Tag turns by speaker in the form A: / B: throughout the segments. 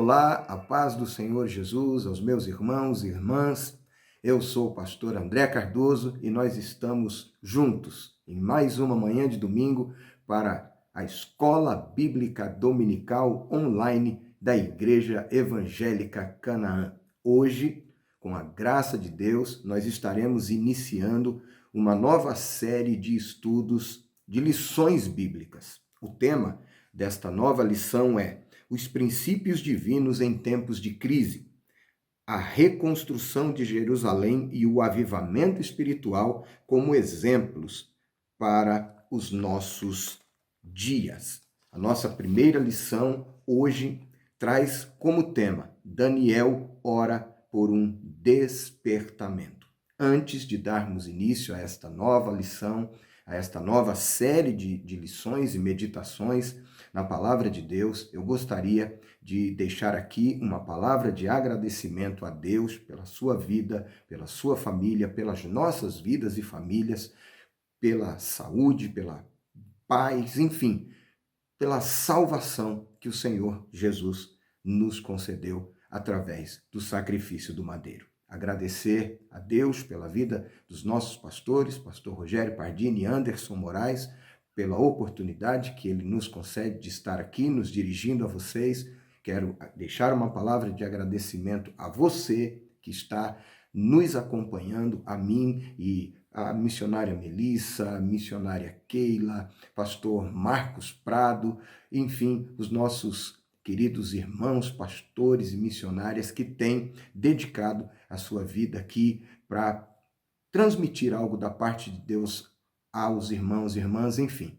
A: Olá, a paz do Senhor Jesus, aos meus irmãos e irmãs. Eu sou o pastor André Cardoso e nós estamos juntos em mais uma manhã de domingo para a Escola Bíblica Dominical Online da Igreja Evangélica Canaã. Hoje, com a graça de Deus, nós estaremos iniciando uma nova série de estudos de lições bíblicas. O tema desta nova lição é os princípios divinos em tempos de crise, a reconstrução de Jerusalém e o avivamento espiritual como exemplos para os nossos dias. A nossa primeira lição hoje traz como tema: Daniel ora por um despertamento. Antes de darmos início a esta nova lição, a esta nova série de lições e meditações na palavra de Deus, eu gostaria de deixar aqui uma palavra de agradecimento a Deus pela sua vida, pela sua família, pelas nossas vidas e famílias, pela saúde, pela paz, enfim, pela salvação que o Senhor Jesus nos concedeu através do sacrifício do madeiro. Agradecer a Deus pela vida dos nossos pastores, pastor Rogério Pardini e Anderson Moraes, pela oportunidade que ele nos concede de estar aqui nos dirigindo a vocês. Quero deixar uma palavra de agradecimento a você que está nos acompanhando, a mim e a missionária Melissa, a missionária Keila, pastor Marcos Prado, enfim, os nossos queridos irmãos, pastores e missionárias que têm dedicado a sua vida aqui para transmitir algo da parte de Deus aos irmãos e irmãs, enfim.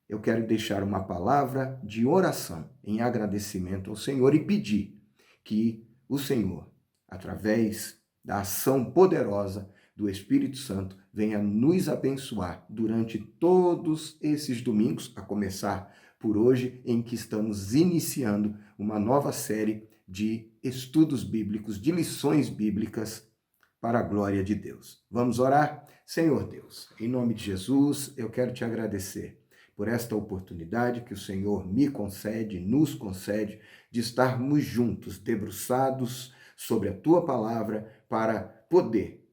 A: Eu quero deixar uma palavra de oração em agradecimento ao Senhor e pedir que o Senhor, através da ação poderosa do Espírito Santo, venha nos abençoar durante todos esses domingos, a começar por hoje, em que estamos iniciando uma nova série de estudos bíblicos, de lições bíblicas para a glória de Deus. Vamos orar? Senhor Deus, em nome de Jesus, eu quero te agradecer por esta oportunidade que o Senhor me concede, nos concede, de estarmos juntos, debruçados sobre a tua palavra, para poder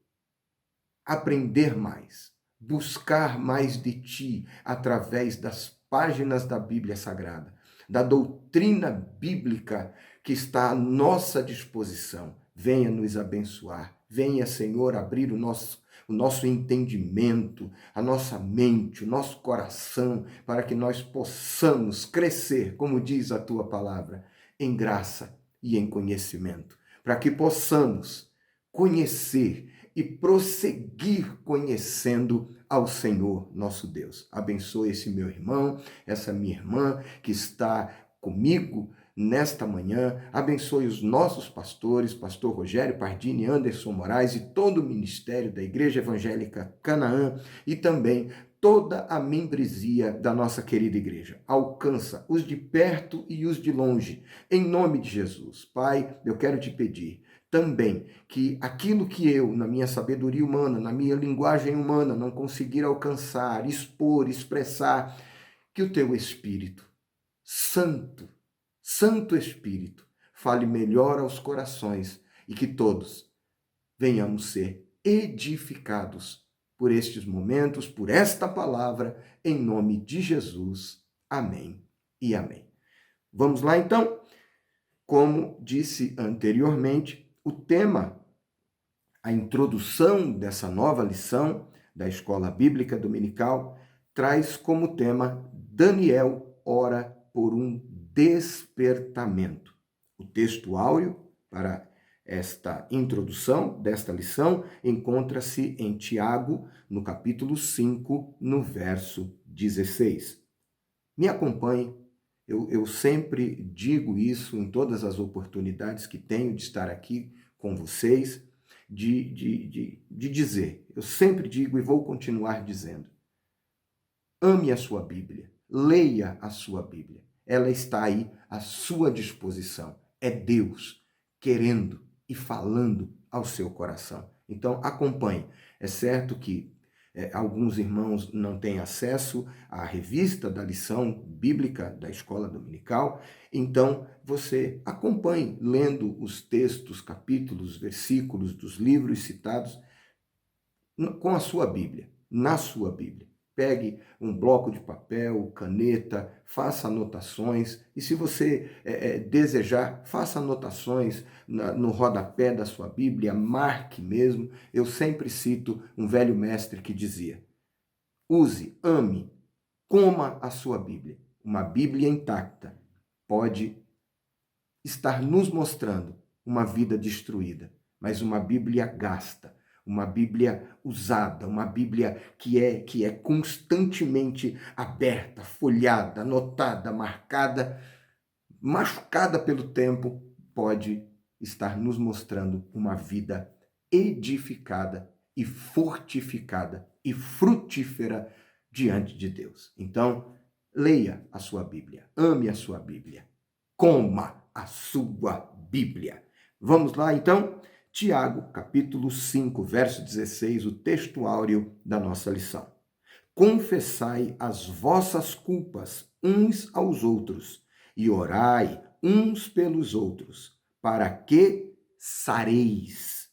A: aprender mais, buscar mais de ti através das páginas da Bíblia Sagrada, da doutrina bíblica que está à nossa disposição. Venha nos abençoar, venha, Senhor, abrir o nosso entendimento, a nossa mente, o nosso coração, para que nós possamos crescer, como diz a tua palavra, em graça e em conhecimento, para que possamos conhecer e prosseguir conhecendo ao Senhor nosso Deus. Abençoe esse meu irmão, essa minha irmã que está comigo nesta manhã. Abençoe os nossos pastores, pastor Rogério Pardini, Anderson Moraes e todo o ministério da Igreja Evangélica Canaã e também toda a membresia da nossa querida igreja. Alcança os de perto e os de longe, em nome de Jesus. Pai, eu quero te pedir também que aquilo que eu, na minha sabedoria humana, na minha linguagem humana, não conseguir alcançar, expor, expressar, que o teu Espírito Santo, Santo Espírito, fale melhor aos corações e que todos venhamos ser edificados por estes momentos, por esta palavra, em nome de Jesus. Amém e amém. Vamos lá então? Como disse anteriormente, o tema, a introdução dessa nova lição da Escola Bíblica Dominical, traz como tema Daniel ora por um despertamento. O texto áureo para esta introdução desta lição encontra-se em Tiago, no capítulo 5, no verso 16. Me acompanhe. Eu sempre digo isso em todas as oportunidades que tenho de estar aqui com vocês, de dizer. Eu sempre digo e vou continuar dizendo. Ame a sua Bíblia, leia a sua Bíblia. Ela está aí à sua disposição. É Deus querendo e falando ao seu coração. Então, acompanhe. É certo que Alguns irmãos não têm acesso à revista da lição bíblica da escola dominical, então você acompanhe lendo os textos, capítulos, versículos dos livros citados com a sua Bíblia, na sua Bíblia. Pegue um bloco de papel, caneta, faça anotações e, se você desejar, faça anotações no rodapé da sua Bíblia, marque mesmo. Eu sempre cito um velho mestre que dizia: use, ame, coma a sua Bíblia. Uma Bíblia intacta pode estar nos mostrando uma vida destruída, mas uma Bíblia gasta, uma Bíblia usada, uma Bíblia que é constantemente aberta, folhada, anotada, marcada, machucada pelo tempo, pode estar nos mostrando uma vida edificada e fortificada e frutífera diante de Deus. Então, leia a sua Bíblia, ame a sua Bíblia, coma a sua Bíblia. Vamos lá, então? Tiago, capítulo 5, verso 16, o texto áureo da nossa lição. Confessai as vossas culpas uns aos outros e orai uns pelos outros, para que sareis.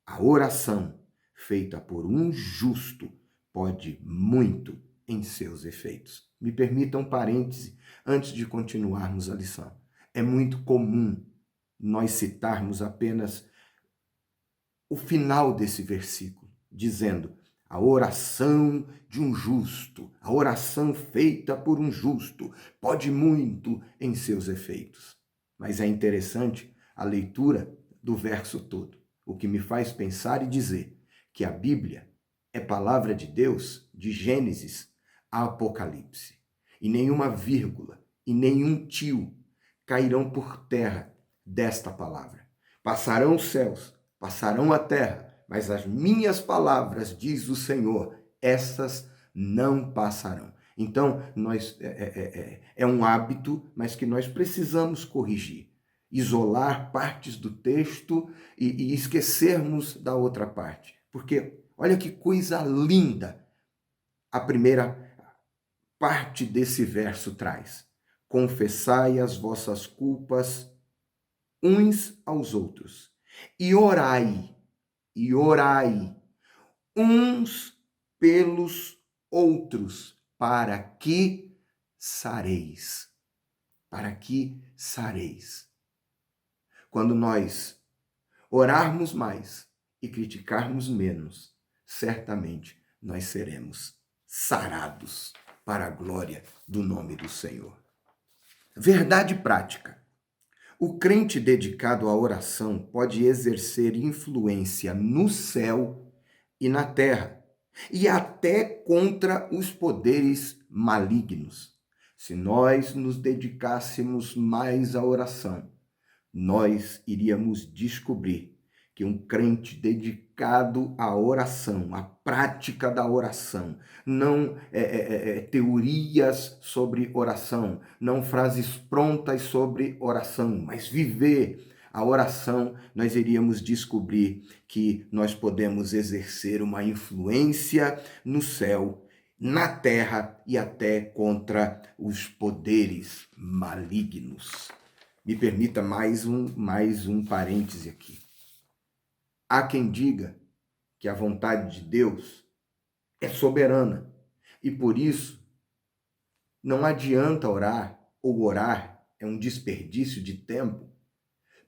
A: A oração feita por um justo pode muito em seus efeitos. Me permita um parêntese antes de continuarmos a lição. É muito comum nós citarmos apenas o final desse versículo, dizendo: a oração de um justo, a oração feita por um justo, pode muito em seus efeitos. Mas é interessante a leitura do verso todo, o que me faz pensar e dizer que a Bíblia é palavra de Deus de Gênesis a Apocalipse. E nenhuma vírgula e nenhum tio cairão por terra desta palavra. Passarão os céus, passarão a terra, mas as minhas palavras, diz o Senhor, essas não passarão. Então, é um hábito, mas que nós precisamos corrigir. Isolar partes do texto e esquecermos da outra parte. Porque olha que coisa linda a primeira parte desse verso traz. Confessai as vossas culpas uns aos outros e orai uns pelos outros, para que sareis. Para que sareis. Quando nós orarmos mais e criticarmos menos, certamente nós seremos sarados para a glória do nome do Senhor. Verdade prática. O crente dedicado à oração pode exercer influência no céu e na terra, e até contra os poderes malignos. Se nós nos dedicássemos mais à oração, nós iríamos descobrir que um crente dedicado à oração, à prática da oração, não teorias sobre oração, não frases prontas sobre oração, mas viver a oração, nós iríamos descobrir que nós podemos exercer uma influência no céu, na terra e até contra os poderes malignos. Me permita mais um parêntese aqui. Há quem diga que a vontade de Deus é soberana e, por isso, não adianta orar, ou orar é um desperdício de tempo,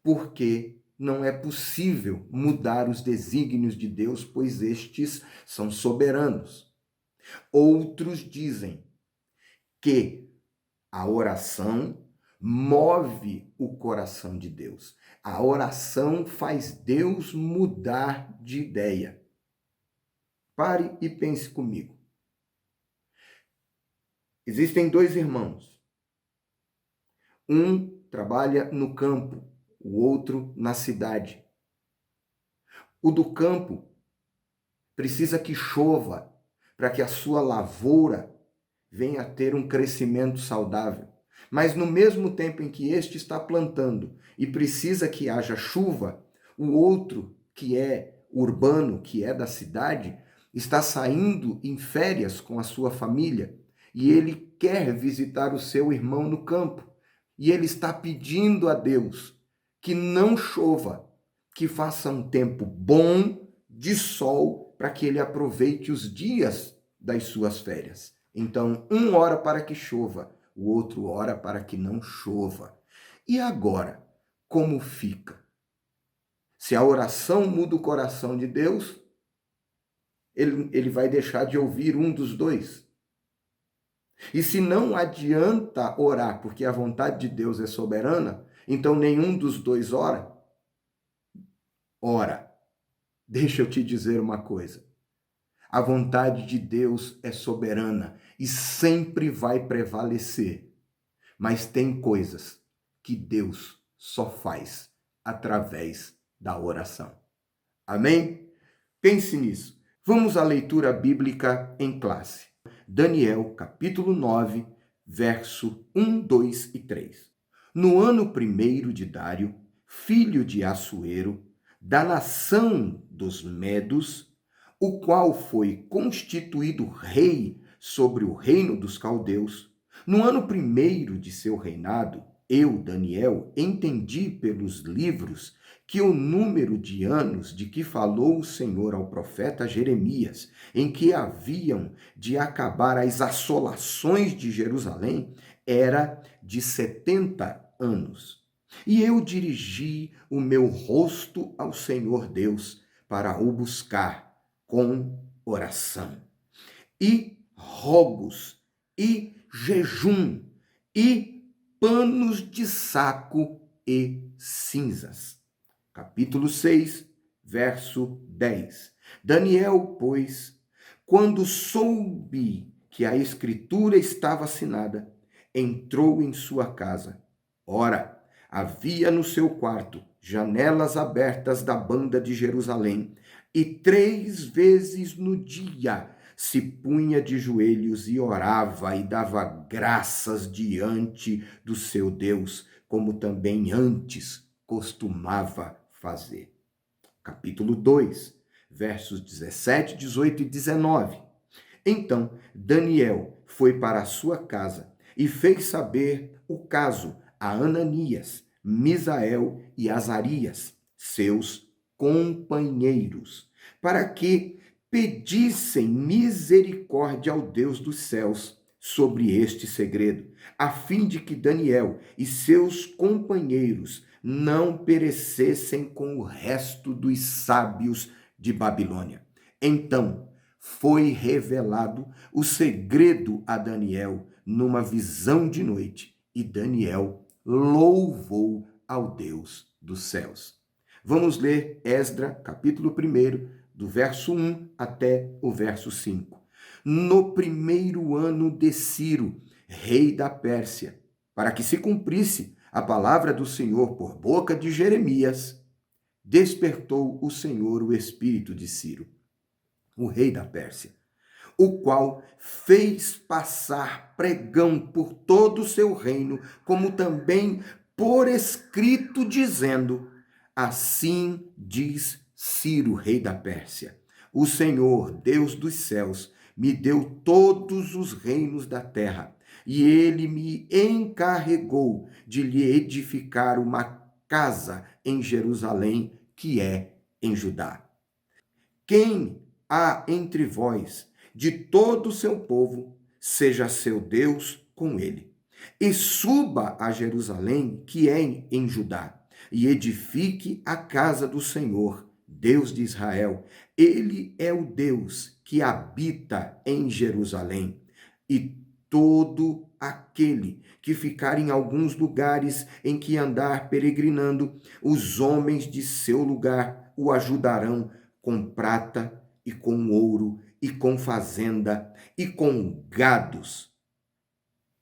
A: porque não é possível mudar os desígnios de Deus, pois estes são soberanos. Outros dizem que a oração move o coração de Deus. A oração faz Deus mudar de ideia. Pare e pense comigo. Existem dois irmãos. Um trabalha no campo, o outro na cidade. O do campo precisa que chova para que a sua lavoura venha a ter um crescimento saudável. Mas no mesmo tempo em que este está plantando e precisa que haja chuva, o outro, que é urbano, que é da cidade, está saindo em férias com a sua família e ele quer visitar o seu irmão no campo. E ele está pedindo a Deus que não chova, que faça um tempo bom de sol para que ele aproveite os dias das suas férias. Então, um ora para que chova, o outro ora para que não chova. E agora, como fica? Se a oração muda o coração de Deus, ele vai deixar de ouvir um dos dois. E se não adianta orar, porque a vontade de Deus é soberana, então nenhum dos dois ora. Ora, deixa eu te dizer uma coisa. A vontade de Deus é soberana e sempre vai prevalecer. Mas tem coisas que Deus só faz através da oração. Amém? Pense nisso. Vamos à leitura bíblica em classe. Daniel, capítulo 9, verso 1, 2 e 3. No ano 1º de Dário, filho de Assuero, da nação dos Medos, o qual foi constituído rei sobre o reino dos caldeus, no ano 1º de seu reinado, eu, Daniel, entendi pelos livros que o número de anos de que falou o Senhor ao profeta Jeremias, em que haviam de acabar as assolações de Jerusalém, era de 70 anos. E eu dirigi o meu rosto ao Senhor Deus para o buscar com oração e rogos e jejum e panos de saco e cinzas. Capítulo 6, verso 10. Daniel, pois, quando soube que a escritura estava assinada, entrou em sua casa. Ora, havia no seu quarto janelas abertas da banda de Jerusalém, e 3 vezes no dia se punha de joelhos e orava e dava graças diante do seu Deus, como também antes costumava fazer. Capítulo 2, versos 17, 18 e 19. Então Daniel foi para a sua casa e fez saber o caso a Ananias, Misael e Azarias, seus companheiros, para que pedissem misericórdia ao Deus dos céus sobre este segredo, a fim de que Daniel e seus companheiros não perecessem com o resto dos sábios de Babilônia. Então foi revelado o segredo a Daniel numa visão de noite, e Daniel louvou ao Deus dos céus. Vamos ler Esdra, capítulo 1, do verso 1 até o verso 5. No 1º ano de Ciro, rei da Pérsia, para que se cumprisse a palavra do Senhor por boca de Jeremias, despertou o Senhor o espírito de Ciro, o rei da Pérsia, o qual fez passar pregão por todo o seu reino, como também por escrito, dizendo: assim diz Ciro, rei da Pérsia: o Senhor, Deus dos céus, me deu todos os reinos da terra, e ele me encarregou de lhe edificar uma casa em Jerusalém, que é em Judá. Quem há entre vós de todo o seu povo, seja seu Deus com ele. E suba a Jerusalém, que é em Judá, e edifique a casa do Senhor, Deus de Israel. Ele é o Deus que habita em Jerusalém. E todo aquele que ficar em alguns lugares em que andar peregrinando, os homens de seu lugar o ajudarão com prata e com ouro e com fazenda e com gados,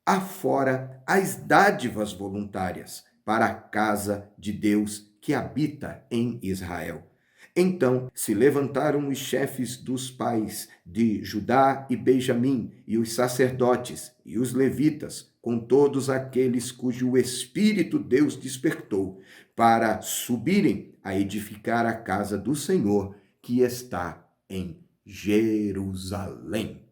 A: afora as dádivas voluntárias para a casa de Deus que habita em Israel. Então se levantaram os chefes dos pais de Judá e Benjamim, e os sacerdotes e os levitas, com todos aqueles cujo espírito Deus despertou, para subirem a edificar a casa do Senhor que está em Jerusalém.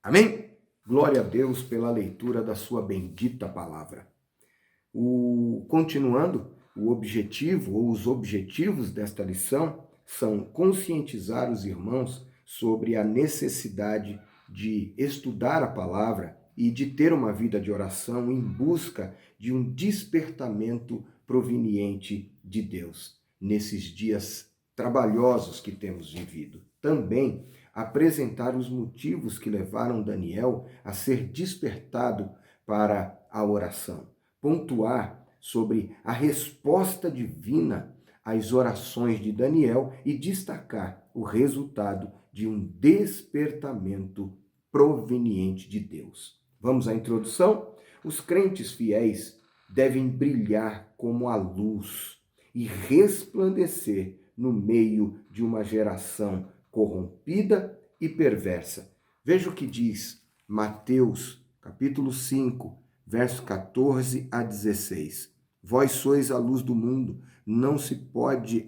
A: Amém? Glória a Deus pela leitura da sua bendita palavra. Continuando, o objetivo ou os objetivos desta lição são conscientizar os irmãos sobre a necessidade de estudar a palavra e de ter uma vida de oração em busca de um despertamento proveniente de Deus nesses dias trabalhosos que temos vivido. Também apresentar os motivos que levaram Daniel a ser despertado para a oração. Pontuar sobre a resposta divina às orações de Daniel e destacar o resultado de um despertamento proveniente de Deus. Vamos à introdução? Os crentes fiéis devem brilhar como a luz e resplandecer no meio de uma geração corrompida e perversa. Veja o que diz Mateus, capítulo 5, verso 14 a 16. Vós sois a luz do mundo, não se pode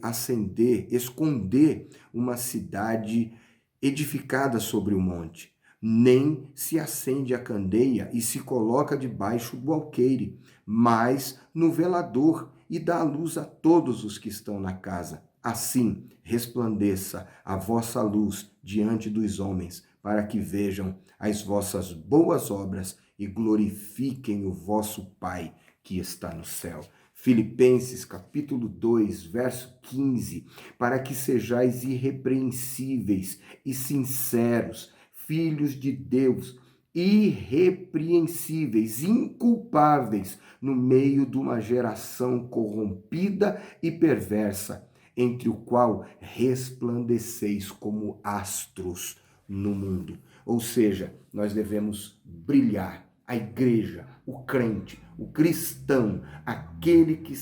A: esconder uma cidade edificada sobre o monte, nem se acende a candeia e se coloca debaixo do alqueire, mas no velador e dá a luz a todos os que estão na casa. Assim resplandeça a vossa luz diante dos homens, para que vejam as vossas boas obras e glorifiquem o vosso Pai que está no céu. Filipenses capítulo 2, verso 15, para que sejais irrepreensíveis e sinceros, filhos de Deus, irrepreensíveis, inculpáveis, no meio de uma geração corrompida e perversa, entre o qual resplandeceis como astros no mundo. Ou seja, nós devemos brilhar. A igreja, o crente, o cristão, aquele que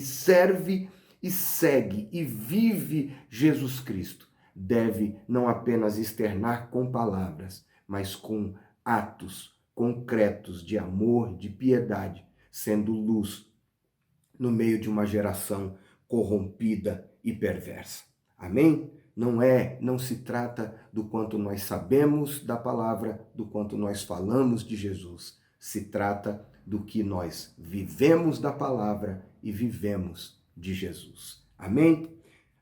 A: serve e segue e vive Jesus Cristo, deve não apenas externar com palavras, mas com atos concretos de amor, de piedade, sendo luz no meio de uma geração corrompida e perversa. Amém? Não se trata do quanto nós sabemos da palavra, do quanto nós falamos de Jesus. Se trata do que nós vivemos da palavra e vivemos de Jesus. Amém?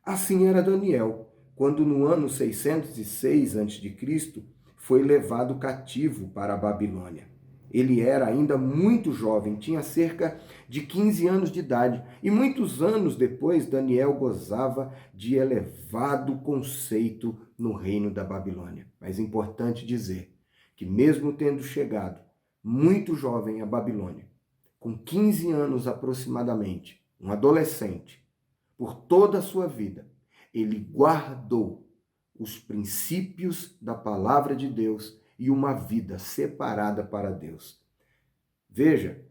A: Assim era Daniel, quando no ano 606 a.C. foi levado cativo para a Babilônia. Ele era ainda muito jovem, tinha cerca de 15 anos de idade, e muitos anos depois Daniel gozava de elevado conceito no reino da Babilônia. Mas é importante dizer que mesmo tendo chegado muito jovem à Babilônia, com 15 anos aproximadamente, um adolescente, por toda a sua vida, ele guardou os princípios da palavra de Deus e uma vida separada para Deus. Veja,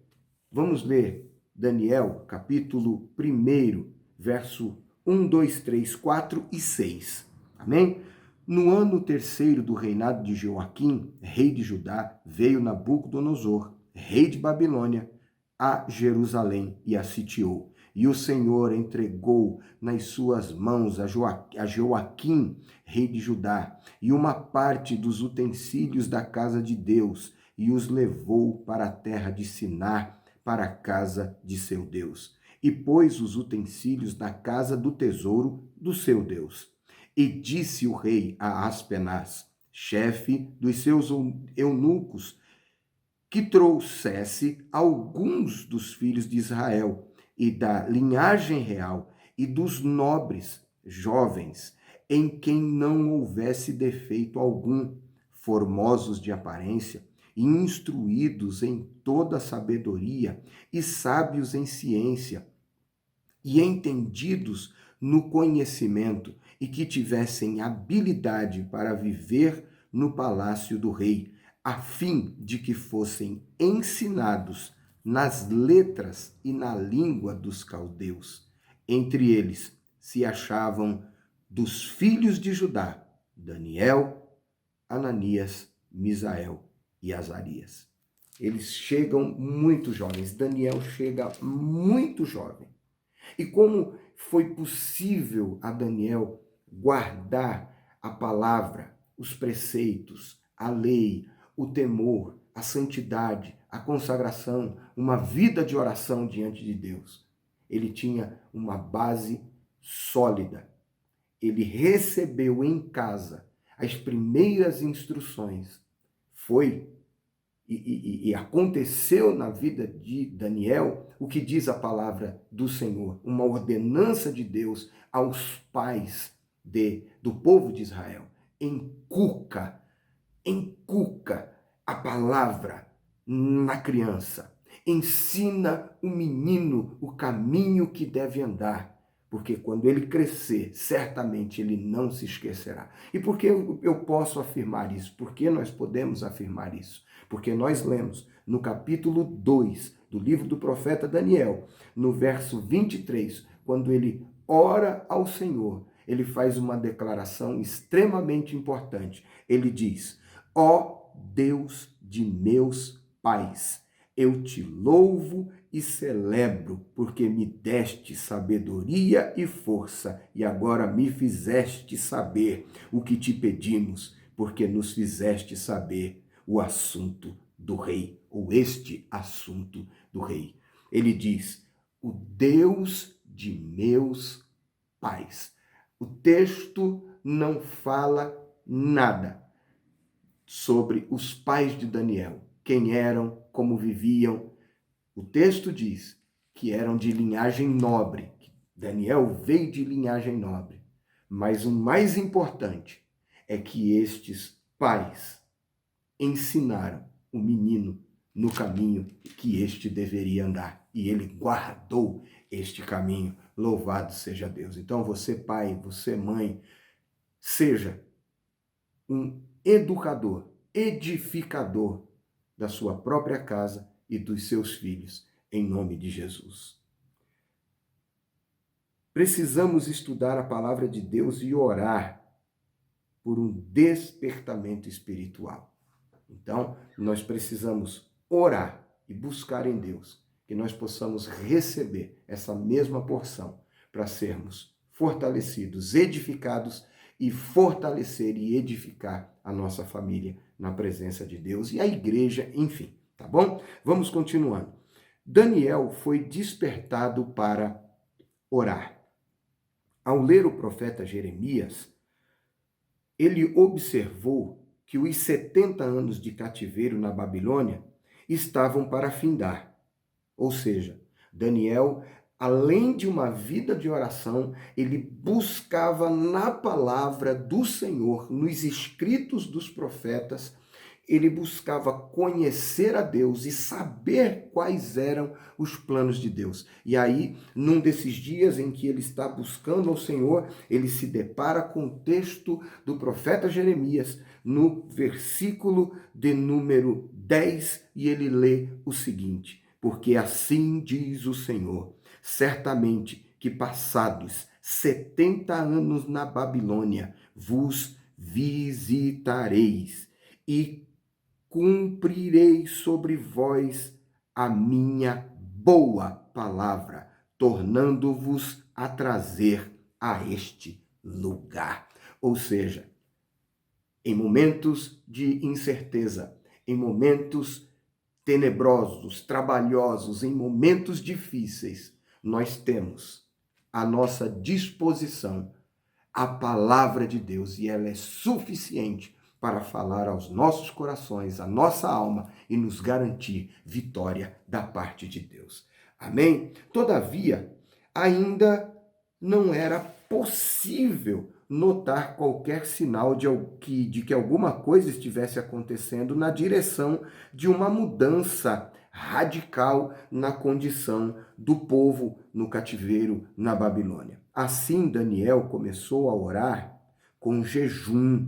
A: vamos ler Daniel, capítulo 1, verso 1, 2, 3, 4 e 6. Amém? No ano terceiro do reinado de Joaquim, rei de Judá, veio Nabucodonosor, rei de Babilônia, a Jerusalém e a sitiou. E o Senhor entregou nas suas mãos a Joaquim, rei de Judá, e uma parte dos utensílios da casa de Deus, e os levou para a terra de Sinar, para a casa de seu Deus. E pôs os utensílios na casa do tesouro do seu Deus. E disse o rei a Aspenaz, chefe dos seus eunucos, que trouxesse alguns dos filhos de Israel, e da linhagem real, e dos nobres jovens, em quem não houvesse defeito algum, formosos de aparência, e instruídos em toda sabedoria, e sábios em ciência, e entendidos no conhecimento, e que tivessem habilidade para viver no palácio do rei, a fim de que fossem ensinados nas letras e na língua dos caldeus. Entre eles se achavam dos filhos de Judá, Daniel, Ananias, Misael e Azarias. Eles chegam muito jovens. Daniel chega muito jovem. E como foi possível a Daniel guardar a palavra, os preceitos, a lei, o temor, a santidade, a consagração, uma vida de oração diante de Deus. Ele tinha uma base sólida. Ele recebeu em casa as primeiras instruções. Foi e aconteceu na vida de Daniel o que diz a palavra do Senhor, uma ordenança de Deus aos pais do povo de Israel. Encuca a palavra na criança. Ensina o menino o caminho que deve andar, porque quando ele crescer, certamente ele não se esquecerá. E por que eu posso afirmar isso? Por que nós podemos afirmar isso? Porque nós lemos no capítulo 2 do livro do profeta Daniel, no verso 23, quando ele ora ao Senhor, ele faz uma declaração extremamente importante. Ele diz: ó Deus de meus pais, eu te louvo e celebro, porque me deste sabedoria e força, e agora me fizeste saber o que te pedimos, porque nos fizeste saber o assunto do rei, ou este assunto do rei. Ele diz: o Deus de meus pais. O texto não fala nada sobre os pais de Daniel, quem eram, como viviam. O texto diz que eram de linhagem nobre, que Daniel veio de linhagem nobre. Mas o mais importante é que estes pais ensinaram o menino no caminho que este deveria andar. E ele guardou este caminho. Louvado seja Deus. Então você, pai, você, mãe, seja um educador, edificador da sua própria casa e dos seus filhos, em nome de Jesus. Precisamos estudar a palavra de Deus e orar por um despertamento espiritual. Então, nós precisamos orar e buscar em Deus que nós possamos receber essa mesma porção para sermos fortalecidos, edificados e fortalecer e edificar a nossa família na presença de Deus e a igreja, enfim, tá bom? Vamos continuando. Daniel foi despertado para orar. Ao ler o profeta Jeremias, ele observou que os 70 anos de cativeiro na Babilônia estavam para findar. Ou seja, Daniel, além de uma vida de oração, ele buscava na palavra do Senhor, nos escritos dos profetas, ele buscava conhecer a Deus e saber quais eram os planos de Deus. E aí, num desses dias em que ele está buscando ao Senhor, ele se depara com o texto do profeta Jeremias, no versículo de número 10, e ele lê o seguinte: porque assim diz o Senhor, certamente que passados 70 anos na Babilônia, vos visitareis e cumprirei sobre vós a minha boa palavra, tornando-vos a trazer a este lugar. Ou seja, em momentos de incerteza, em momentos tenebrosos, trabalhosos, em momentos difíceis, nós temos à nossa disposição a palavra de Deus e ela é suficiente para falar aos nossos corações, à nossa alma e nos garantir vitória da parte de Deus. Amém? Todavia, ainda não era possível notar qualquer sinal de que alguma coisa estivesse acontecendo na direção de uma mudança radical na condição do povo no cativeiro na Babilônia. Assim, Daniel começou a orar com jejum,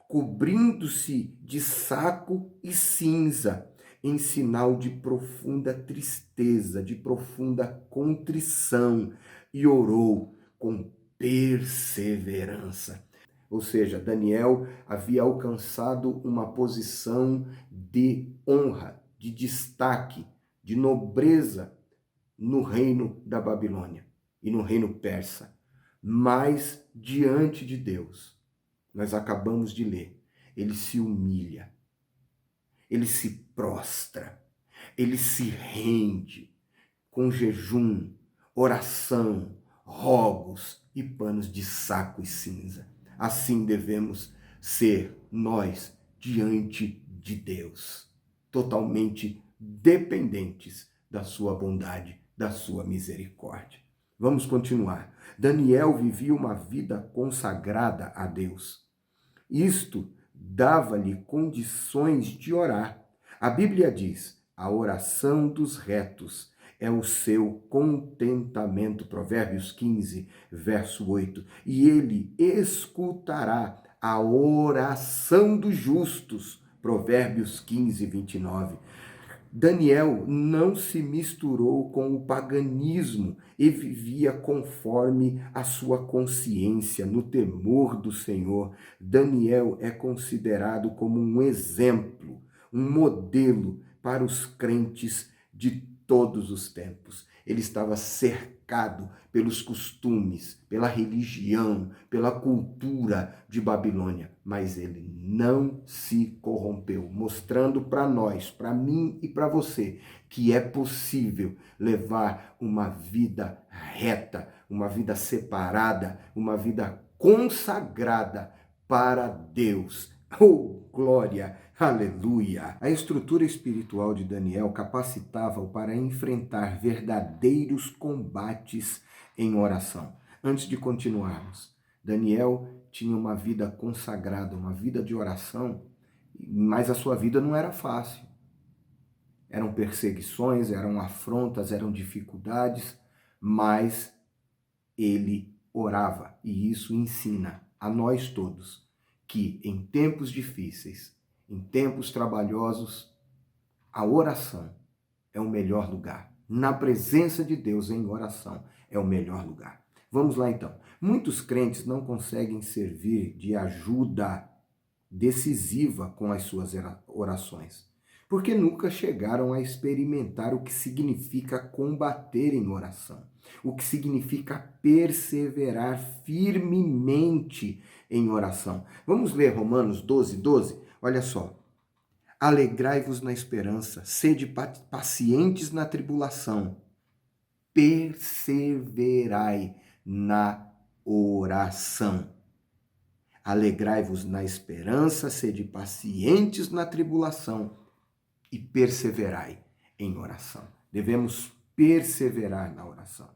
A: cobrindo-se de saco e cinza, em sinal de profunda tristeza, de profunda contrição, e orou com perseverança. Ou seja, Daniel havia alcançado uma posição de honra, de destaque, de nobreza no reino da Babilônia e no reino persa. Mas diante de Deus, nós acabamos de ler, ele se humilha, ele se prostra, ele se rende com jejum, oração, rogos e panos de saco e cinza. Assim devemos ser nós diante de Deus, totalmente dependentes da sua bondade, da sua misericórdia. Vamos continuar. Daniel vivia uma vida consagrada a Deus. Isto dava-lhe condições de orar. A Bíblia diz: a oração dos retos é o seu contentamento. Provérbios 15, verso 8. E ele escutará a oração dos justos. Provérbios 15, 29. Daniel não se misturou com o paganismo e vivia conforme a sua consciência, no temor do Senhor. Daniel é considerado como um exemplo, um modelo para os crentes de todos os tempos. Ele estava cercado pelos costumes, pela religião, pela cultura de Babilônia, mas ele não se corrompeu, mostrando para nós, para mim e para você, que é possível levar uma vida reta, uma vida separada, uma vida consagrada para Deus. Oh, glória! Aleluia! A estrutura espiritual de Daniel capacitava-o para enfrentar verdadeiros combates em oração. Antes de continuarmos, Daniel tinha uma vida consagrada, uma vida de oração, mas a sua vida não era fácil. Eram perseguições, eram afrontas, eram dificuldades, mas ele orava. E isso ensina a nós todos que em tempos difíceis, em tempos trabalhosos, a oração é o melhor lugar. Na presença de Deus, em oração, é o melhor lugar. Vamos lá então. Muitos crentes não conseguem servir de ajuda decisiva com as suas orações, porque nunca chegaram a experimentar o que significa combater em oração, o que significa perseverar firmemente em oração. Vamos ler Romanos 12, 12? Olha só. Alegrai-vos na esperança, sede pacientes na tribulação, perseverai na oração. Alegrai-vos na esperança, sede pacientes na tribulação e perseverai em oração. Devemos perseverar na oração.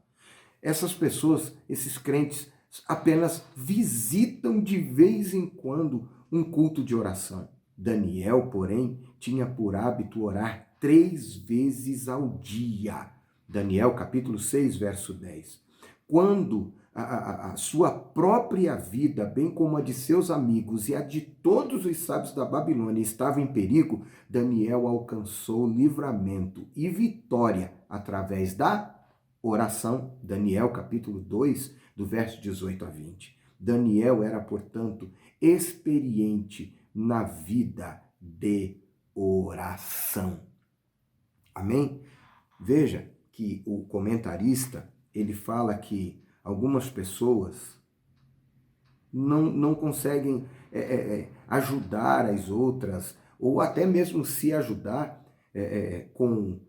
A: Essas pessoas, esses crentes, apenas visitam de vez em quando um culto de oração. Daniel, porém, tinha por hábito orar 3 vezes ao dia. Daniel, capítulo 6, verso 10. Quando a sua própria vida, bem como a de seus amigos e a de todos os sábios da Babilônia estava em perigo, Daniel alcançou livramento e vitória através da oração. Daniel, capítulo 2, do verso 18 a 20. Daniel era, portanto, experiente na vida de oração. Amém? Veja que o comentarista, ele fala que algumas pessoas não conseguem ajudar as outras, ou até mesmo se ajudar com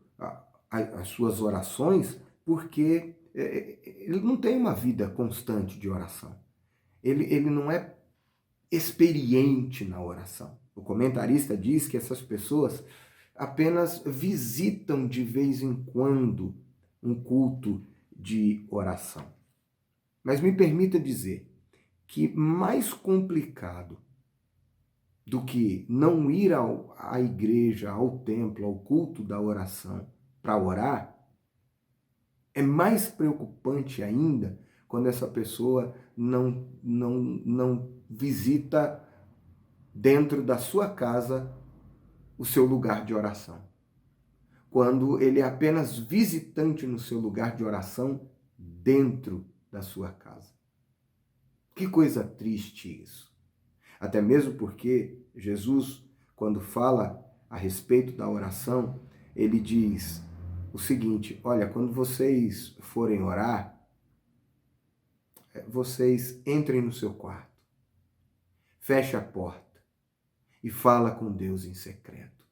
A: as suas orações, porque ele não tem uma vida constante de oração. Ele não é experiente na oração. O comentarista diz que essas pessoas apenas visitam de vez em quando um culto de oração. Mas me permita dizer que mais complicado do que não ir à igreja, ao templo, ao culto da oração para orar, é mais preocupante ainda quando essa pessoa não visita dentro da sua casa o seu lugar de oração. Quando ele é apenas visitante no seu lugar de oração dentro da sua casa. Que coisa triste isso. Até mesmo porque Jesus, quando fala a respeito da oração, ele diz o seguinte: olha, quando vocês forem orar, vocês entrem no seu quarto, feche a porta e fala com Deus em secreto.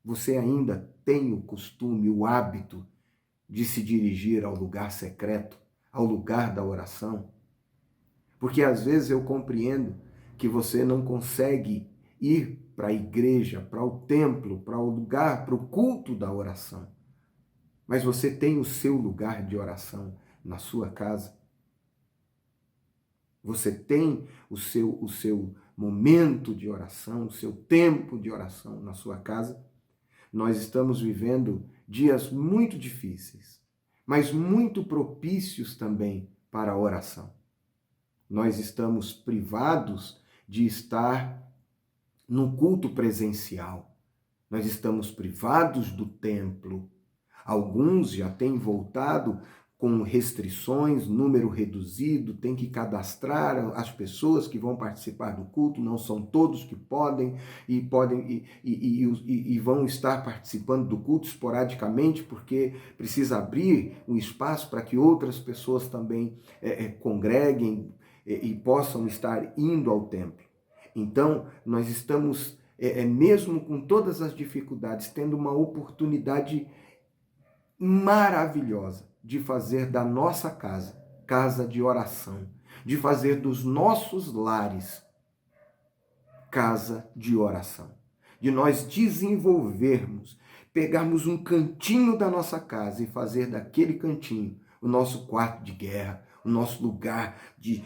A: Você ainda tem o costume, o hábito de se dirigir ao lugar secreto, ao lugar da oração? Porque às vezes eu compreendo que você não consegue ir para a igreja, para o templo, para o lugar, para o culto da oração. Mas você tem o seu lugar de oração na sua casa. Você tem o seu momento de oração, o seu tempo de oração na sua casa. Nós estamos vivendo dias muito difíceis, mas muito propícios também para a oração. Nós estamos privados de estar no culto presencial. Nós estamos privados do templo. Alguns já têm voltado com restrições, número reduzido, tem que cadastrar as pessoas que vão participar do culto, não são todos que podem e vão estar participando do culto esporadicamente, porque precisa abrir um espaço para que outras pessoas também congreguem e possam estar indo ao templo. Então, nós estamos, mesmo com todas as dificuldades, tendo uma oportunidade maravilhosa de fazer da nossa casa, casa de oração, de fazer dos nossos lares, casa de oração, de nós desenvolvermos, pegarmos um cantinho da nossa casa e fazer daquele cantinho o nosso quarto de guerra, o nosso lugar de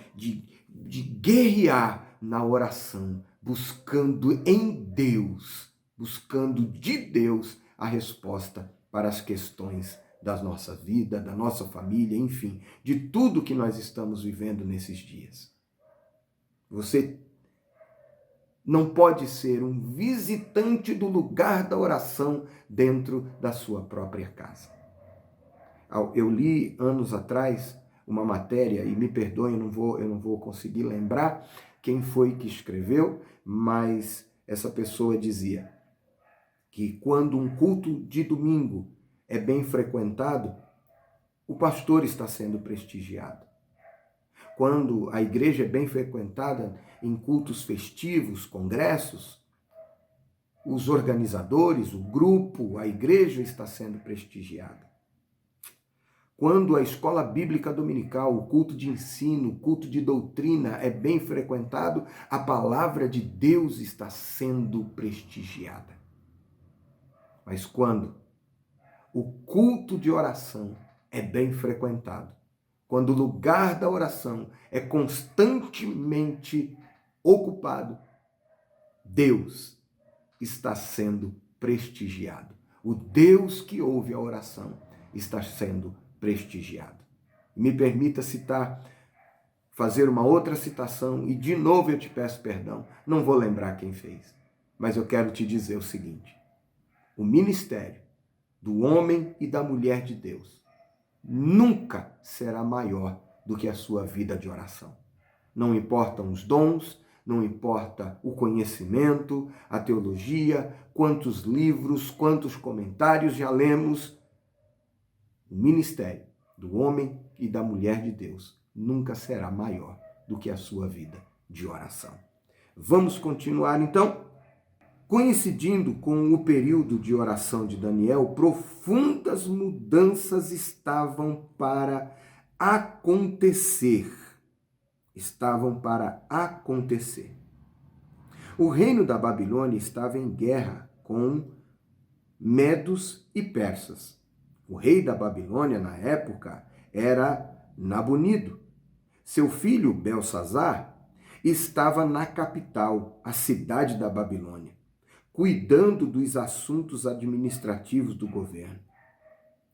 A: guerrear na oração, buscando em Deus, buscando de Deus a resposta para as questões da nossa vida, da nossa família, enfim, de tudo que nós estamos vivendo nesses dias. Você não pode ser um visitante do lugar da oração dentro da sua própria casa. Eu li anos atrás uma matéria, e me perdoem, eu não vou conseguir lembrar quem foi que escreveu, mas essa pessoa dizia que quando um culto de domingo é bem frequentado, o pastor está sendo prestigiado. Quando a igreja é bem frequentada em cultos festivos, congressos, os organizadores, o grupo, a igreja está sendo prestigiada. Quando a escola bíblica dominical, o culto de ensino, o culto de doutrina é bem frequentado, a palavra de Deus está sendo prestigiada. Mas quando o culto de oração é bem frequentado, quando o lugar da oração é constantemente ocupado, Deus está sendo prestigiado. O Deus que ouve a oração está sendo prestigiado. Me permita fazer uma outra citação, e de novo eu te peço perdão, não vou lembrar quem fez, mas eu quero te dizer o seguinte: o ministério do homem e da mulher de Deus nunca será maior do que a sua vida de oração. Não importam os dons, não importa o conhecimento, a teologia, quantos livros, quantos comentários já lemos, o ministério do homem e da mulher de Deus nunca será maior do que a sua vida de oração. Vamos continuar então? Coincidindo com o período de oração de Daniel, profundas mudanças estavam para acontecer. O reino da Babilônia estava em guerra com medos e persas. O rei da Babilônia, na época, era Nabonido. Seu filho, Belsazar, estava na capital, a cidade da Babilônia, cuidando dos assuntos administrativos do governo.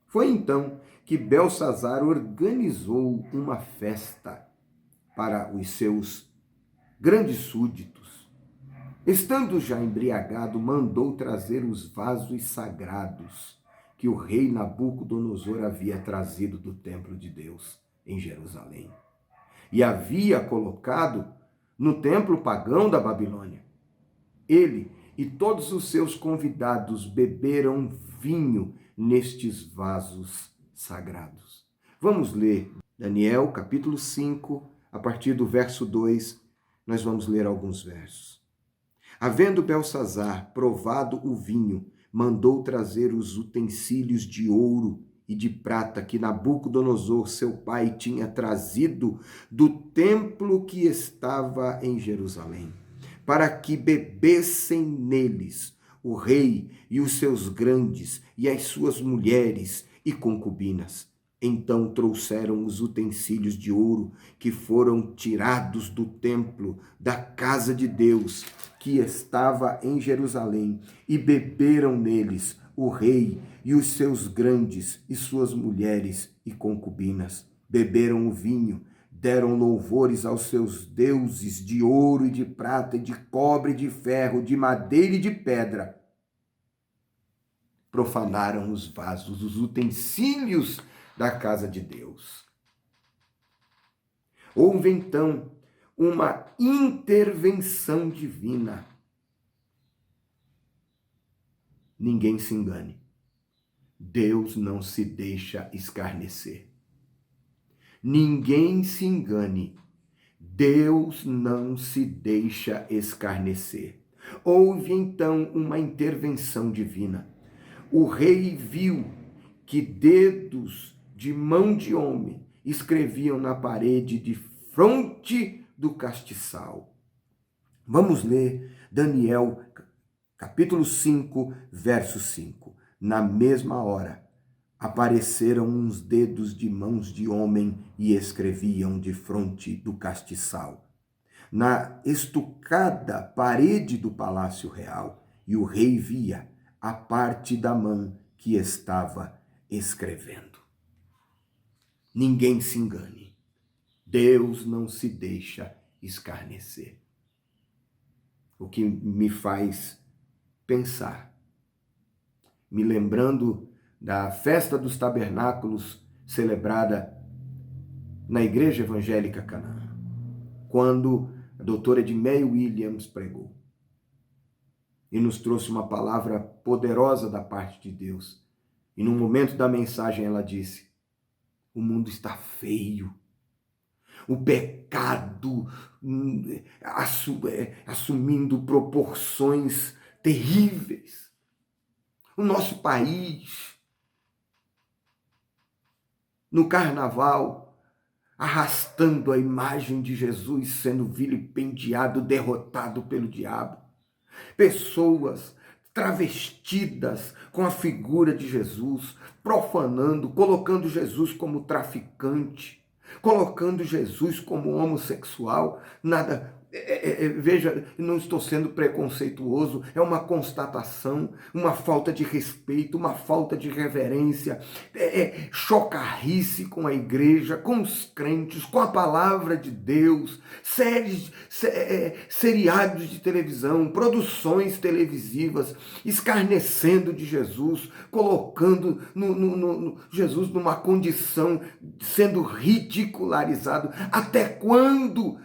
A: Foi então que Belsazar organizou uma festa para os seus grandes súditos. Estando já embriagado, mandou trazer os vasos sagrados que o rei Nabucodonosor havia trazido do templo de Deus em Jerusalém e havia colocado no templo pagão da Babilônia. Ele e todos os seus convidados beberam vinho nestes vasos sagrados. Vamos ler Daniel, capítulo 5, a partir do verso 2, Nós vamos ler alguns versos. Havendo Belsazar provado o vinho, mandou trazer os utensílios de ouro e de prata que Nabucodonosor, seu pai, tinha trazido do templo que estava em Jerusalém, para que bebessem neles o rei e os seus grandes e as suas mulheres e concubinas. Então trouxeram os utensílios de ouro que foram tirados do templo da casa de Deus, que estava em Jerusalém, e beberam neles o rei e os seus grandes e suas mulheres e concubinas. Beberam o vinho, deram louvores aos seus deuses de ouro e de prata, e de cobre e de ferro, de madeira e de pedra. Profanaram os vasos, os utensílios da casa de Deus. Houve então uma intervenção divina. Ninguém se engane. Deus não se deixa escarnecer. Ninguém se engane. Deus não se deixa escarnecer. Houve então uma intervenção divina. O rei viu que dedos de mão de homem escreviam na parede de fronte do castiçal. Vamos ler Daniel, capítulo 5, verso 5. Na mesma hora, apareceram uns dedos de mãos de homem e escreviam de fronte do castiçal, na estucada parede do palácio real, e o rei via a parte da mão que estava escrevendo. Ninguém se engane. Deus não se deixa escarnecer. O que me faz pensar, me lembrando da festa dos tabernáculos celebrada na Igreja Evangélica Canaã, quando a doutora Edmeia Williams pregou e nos trouxe uma palavra poderosa da parte de Deus. E no momento da mensagem ela disse: o mundo está feio. O pecado assumindo proporções terríveis. O nosso país, no carnaval, arrastando a imagem de Jesus, sendo vilipendiado, derrotado pelo diabo. Pessoas travestidas com a figura de Jesus, profanando, colocando Jesus como traficante, colocando Jesus como homossexual. Nada, veja, não estou sendo preconceituoso, é uma constatação, uma falta de respeito, uma falta de reverência, chocarrice com a igreja, com os crentes, com a palavra de Deus, seriados de televisão, produções televisivas, escarnecendo de Jesus, colocando Jesus numa condição, sendo ridicularizado. Até quando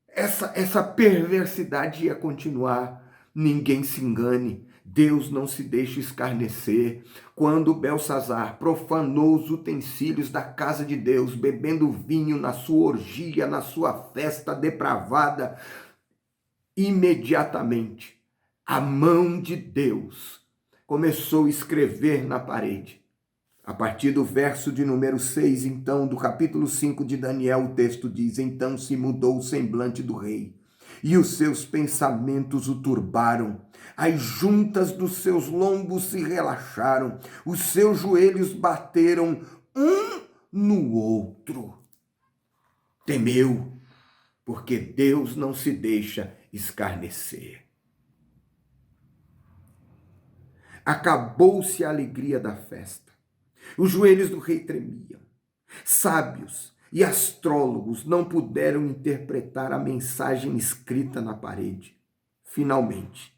A: essa perversidade ia continuar? Ninguém se engane. Deus não se deixa escarnecer. Quando Belsazar profanou os utensílios da casa de Deus, bebendo vinho na sua orgia, na sua festa depravada, imediatamente a mão de Deus começou a escrever na parede. A partir do verso de número 6, então, do capítulo 5 de Daniel, o texto diz: então se mudou o semblante do rei, e os seus pensamentos o turbaram. As juntas dos seus lombos se relaxaram, os seus joelhos bateram um no outro. Temeu, porque Deus não se deixa escarnecer. Acabou-se a alegria da festa. Os joelhos do rei tremiam. Sábios e astrólogos não puderam interpretar a mensagem escrita na parede. Finalmente,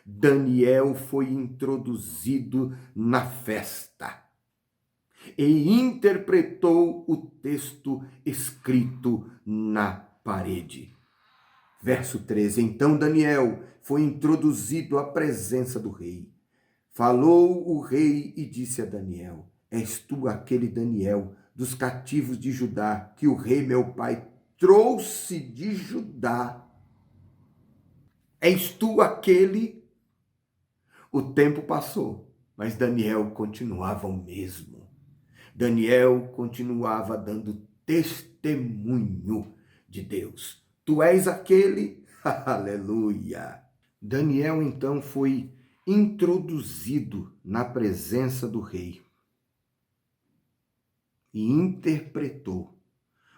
A: Daniel foi introduzido na festa e interpretou o texto escrito na parede. Verso 13. Então Daniel foi introduzido à presença do rei. Falou o rei e disse a Daniel: és tu aquele Daniel dos cativos de Judá, que o rei meu pai trouxe de Judá. És tu aquele? O tempo passou, mas Daniel continuava o mesmo. Daniel continuava dando testemunho de Deus. Tu és aquele? Aleluia! Daniel então foi introduzido na presença do rei e interpretou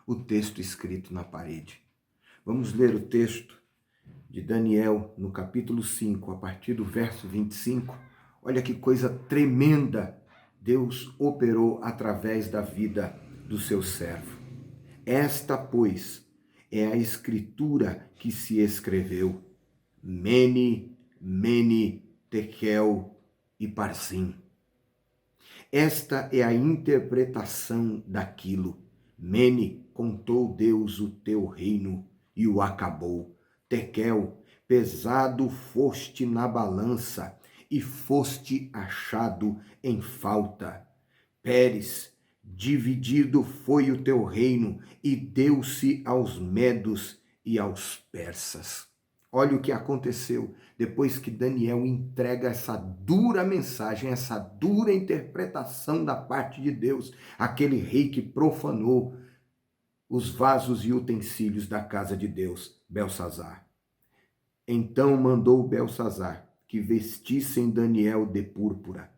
A: o texto escrito na parede. Vamos ler o texto de Daniel no capítulo 5, a partir do verso 25. Olha que coisa tremenda Deus operou através da vida do seu servo. Esta, pois, é a escritura que se escreveu. Mene, Mene, Tekel e Parsim. Esta é a interpretação daquilo. Mene, contou Deus o teu reino e o acabou. Tekel, pesado foste na balança e foste achado em falta. Pérez, dividido foi o teu reino e deu-se aos medos e aos persas. Olha o que aconteceu depois que Daniel entrega essa dura mensagem, essa dura interpretação da parte de Deus, aquele rei que profanou os vasos e utensílios da casa de Deus, Beltsazar. Então mandou Beltsazar que vestissem Daniel de púrpura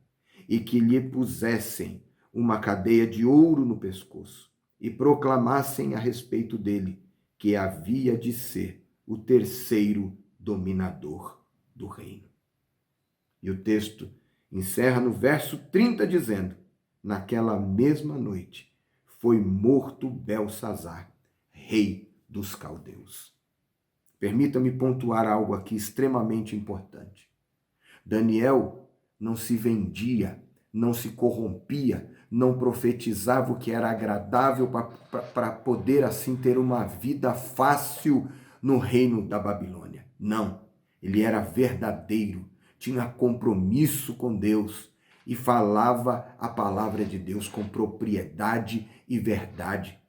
A: e que lhe pusessem uma cadeia de ouro no pescoço e proclamassem a respeito dele que havia de ser o terceiro dominador do reino. E o texto encerra no verso 30 dizendo: naquela mesma noite foi morto Beltsazar, rei dos caldeus. Permita-me pontuar algo aqui extremamente importante. Daniel não se vendia, não se corrompia, não profetizava o que era agradável para poder assim ter uma vida fácil no reino da Babilônia. Não, ele era verdadeiro, tinha compromisso com Deus e falava a palavra de Deus com propriedade e verdade.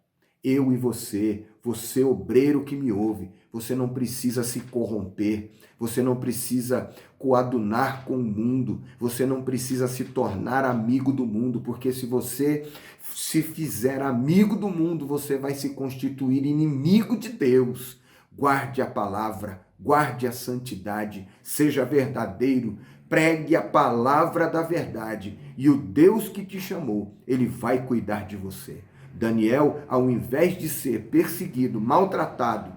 A: Eu e você obreiro que me ouve, você não precisa se corromper, você não precisa coadunar com o mundo, você não precisa se tornar amigo do mundo, porque se você se fizer amigo do mundo, você vai se constituir inimigo de Deus. Guarde a palavra, guarde a santidade, seja verdadeiro, pregue a palavra da verdade e o Deus que te chamou, ele vai cuidar de você. Daniel, ao invés de ser perseguido, maltratado,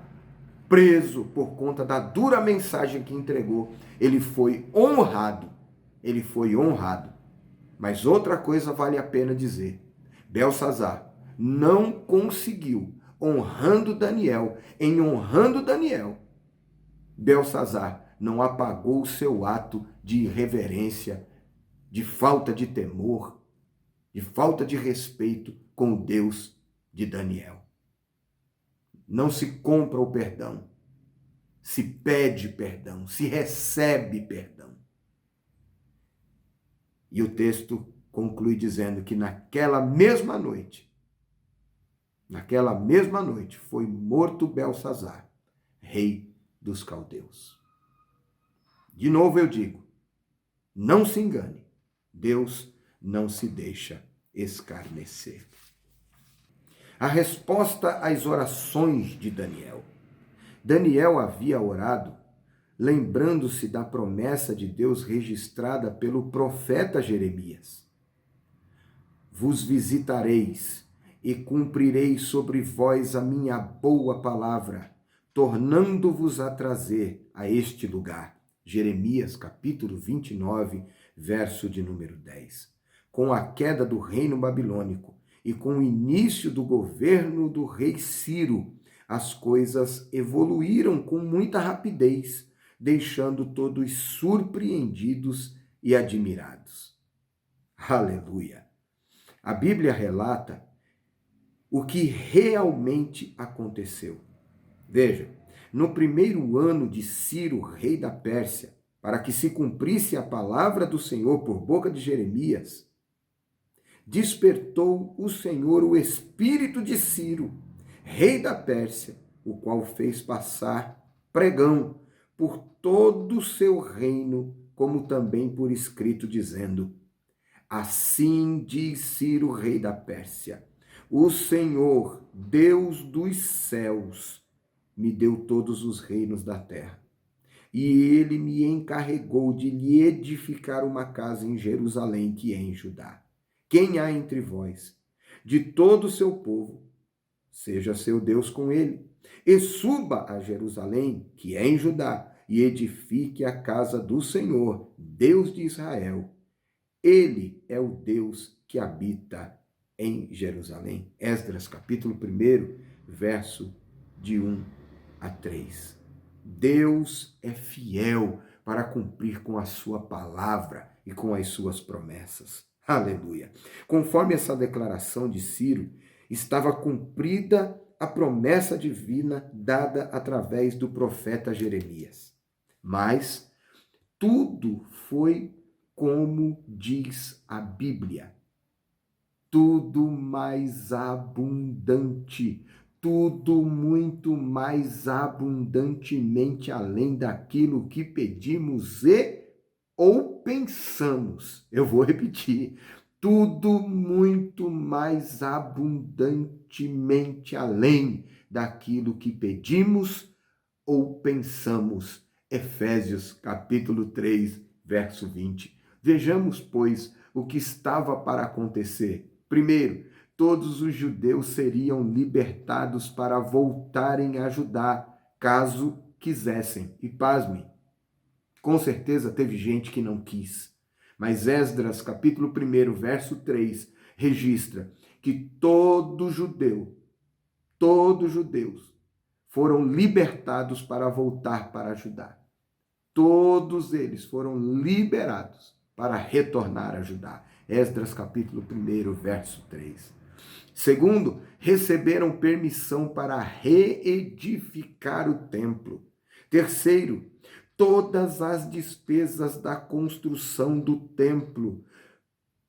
A: preso por conta da dura mensagem que entregou, ele foi honrado. Ele foi honrado. Mas outra coisa vale a pena dizer. Beltsazar não conseguiu, honrando Daniel, Beltsazar não apagou o seu ato de irreverência, de falta de temor, de falta de respeito com o Deus de Daniel. Não se compra o perdão, se pede perdão, se recebe perdão. E o texto conclui dizendo que naquela mesma noite, foi morto Beltsazar, rei dos caldeus. De novo eu digo, não se engane, Deus não se deixa escarnecer. A resposta às orações de Daniel. Daniel havia orado lembrando-se da promessa de Deus registrada pelo profeta Jeremias. Vos visitareis e cumprirei sobre vós a minha boa palavra, tornando-vos a trazer a este lugar. Jeremias, capítulo 29, verso de número 10. Com a queda do reino babilônico e com o início do governo do rei Ciro, as coisas evoluíram com muita rapidez, deixando todos surpreendidos e admirados. Aleluia! A Bíblia relata o que realmente aconteceu. Veja, no primeiro ano de Ciro, rei da Pérsia, para que se cumprisse a palavra do Senhor por boca de Jeremias, despertou o Senhor o espírito de Ciro, rei da Pérsia, o qual fez passar pregão por todo o seu reino, como também por escrito, dizendo: assim diz Ciro, rei da Pérsia: o Senhor, Deus dos céus, me deu todos os reinos da terra, e ele me encarregou de lhe edificar uma casa em Jerusalém, que é em Judá. Quem há entre vós, de todo o seu povo, seja seu Deus com ele, e suba a Jerusalém, que é em Judá, e edifique a casa do Senhor, Deus de Israel. Ele é o Deus que habita em Jerusalém. Esdras, capítulo 1, verso de 1 a 3. Deus é fiel para cumprir com a sua palavra e com as suas promessas. Aleluia. Conforme essa declaração de Ciro, estava cumprida a promessa divina dada através do profeta Jeremias. Mas tudo foi como diz a Bíblia, tudo mais abundante, tudo muito mais abundantemente além daquilo que pedimos ou pensamos. Eu vou repetir, tudo muito mais abundantemente além daquilo que pedimos ou pensamos. Efésios capítulo 3, verso 20. Vejamos, pois, o que estava para acontecer. Primeiro, todos os judeus seriam libertados para voltarem a Judá, caso quisessem. E pasmem, com certeza teve gente que não quis. Mas Esdras, capítulo 1, verso 3, registra que todos judeus foram libertados para voltar para Judá. Todos eles foram liberados para retornar a Judá. Esdras capítulo 1, verso 3. Segundo, receberam permissão para reedificar o templo. Terceiro, todas as despesas da construção do templo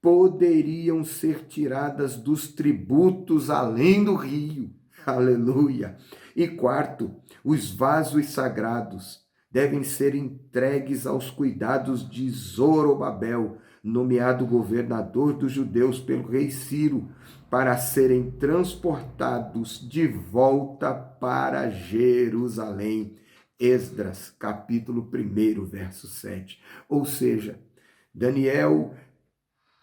A: poderiam ser tiradas dos tributos além do rio. Aleluia! E quarto, os vasos sagrados devem ser entregues aos cuidados de Zorobabel, nomeado governador dos judeus pelo rei Ciro, para serem transportados de volta para Jerusalém. Esdras, capítulo 1, verso 7. Ou seja, Daniel